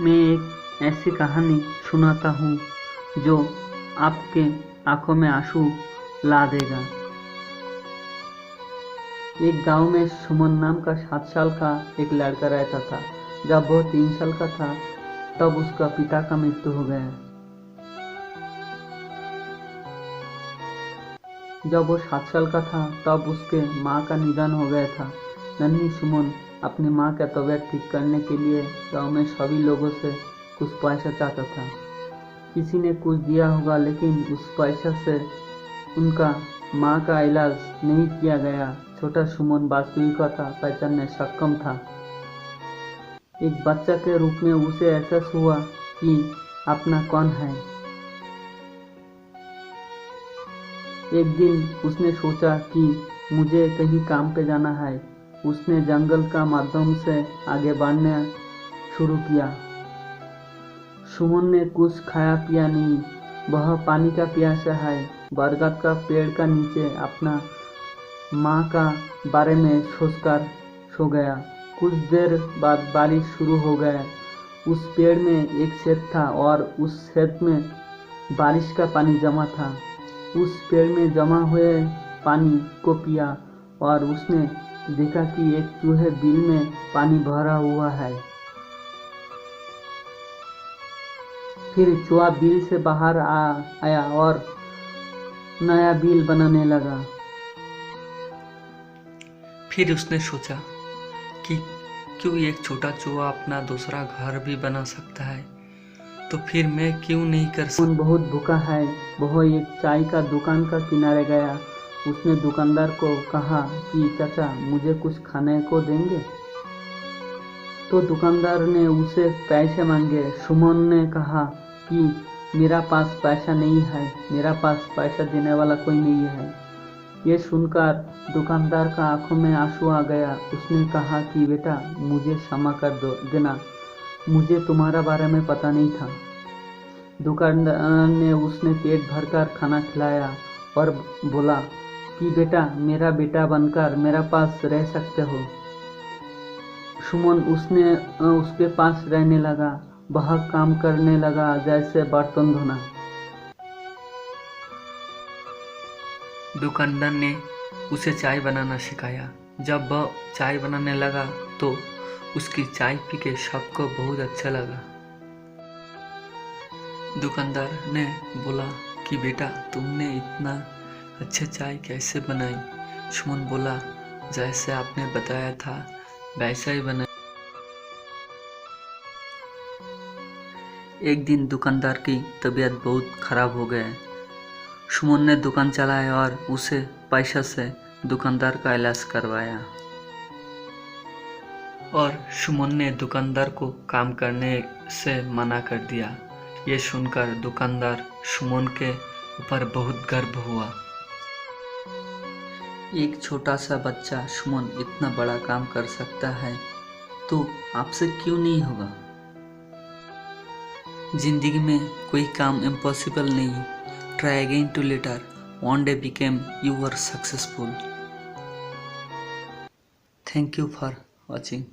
मैं एक ऐसी कहानी सुनाता हूँ जो आपके आंखों में आंसू ला देगा। एक गांव में सुमन नाम का 7 साल का एक लड़का रहता था। जब वो 3 साल का था तब उसका पिता का मृत्यु हो गया। जब वो 7 साल का था तब उसके माँ का निधन हो गया था। नन्ही सुमन अपनी माँ का तबीयत ठीक करने के लिए गांव में सभी लोगों से कुछ पैसा चाहता था। किसी ने कुछ दिया होगा, लेकिन उस पैसा से उनका माँ का इलाज नहीं किया गया। छोटा सुमन वास्तविकता पहचानने सक्षम था। एक बच्चा के रूप में उसे एहसास हुआ कि अपना कौन है। एक दिन उसने सोचा कि मुझे कहीं काम पे जाना है। उसने जंगल का माध्यम से आगे बढ़ना शुरू किया। सुमन ने कुछ खाया पिया नहीं, वह पानी का प्यासा है। बरगद का पेड़ का नीचे अपना माँ का बारे में सोचकर सो गया। कुछ देर बाद बारिश शुरू हो गया। उस पेड़ में एक छेद था और उस छेद में बारिश का पानी जमा था। उस पेड़ में जमा हुए पानी को पिया और उसने देखा कि एक चूहे बिल में पानी भरा हुआ है। फिर चूहा बिल से बाहर आया और नया बिल बनाने लगा। फिर उसने सोचा कि क्यों एक छोटा चूहा अपना दूसरा घर भी बना सकता है, तो फिर मैं क्यों नहीं कर सकता। बहुत भूखा है। वह एक चाय का दुकान का किनारे गया। उसने दुकानदार को कहा कि चाचा, मुझे कुछ खाने को देंगे? तो दुकानदार ने उसे पैसे मांगे। सुमन ने कहा कि मेरा पास पैसा नहीं है, मेरा पास पैसा देने वाला कोई नहीं है। ये सुनकर दुकानदार का आंखों में आंसू आ गया। उसने कहा कि बेटा, मुझे क्षमा कर देना, मुझे तुम्हारा बारे में पता नहीं था। दुकानदार ने उसने पेट भरकर खाना खिलाया और बोला कि बेटा, मेरा बेटा बनकर मेरा पास रह सकते हो। सुमन उसके पास रहने लगा। वह काम करने लगा, जैसे बर्तन धोना। दुकानदार ने उसे चाय बनाना सिखाया। जब वह चाय बनाने लगा तो उसकी चाय पी के सबको बहुत अच्छा लगा। दुकानदार ने बोला कि बेटा, तुमने इतना अच्छा चाय कैसे बनाई? सुमन बोला, जैसे आपने बताया था वैसा ही बनाया। एक दिन दुकानदार की तबीयत बहुत खराब हो गई। सुमन ने दुकान चलाया और उसे पैसा से दुकानदार का इलाज करवाया। और सुमन ने दुकानदार को काम करने से मना कर दिया। ये सुनकर दुकानदार सुमन के ऊपर बहुत गर्व हुआ। एक छोटा सा बच्चा सुमन इतना बड़ा काम कर सकता है, तो आपसे क्यों नहीं होगा? जिंदगी में कोई काम इम्पॉसिबल नहीं। Try again to later. One day became you were successful. Thank you for watching.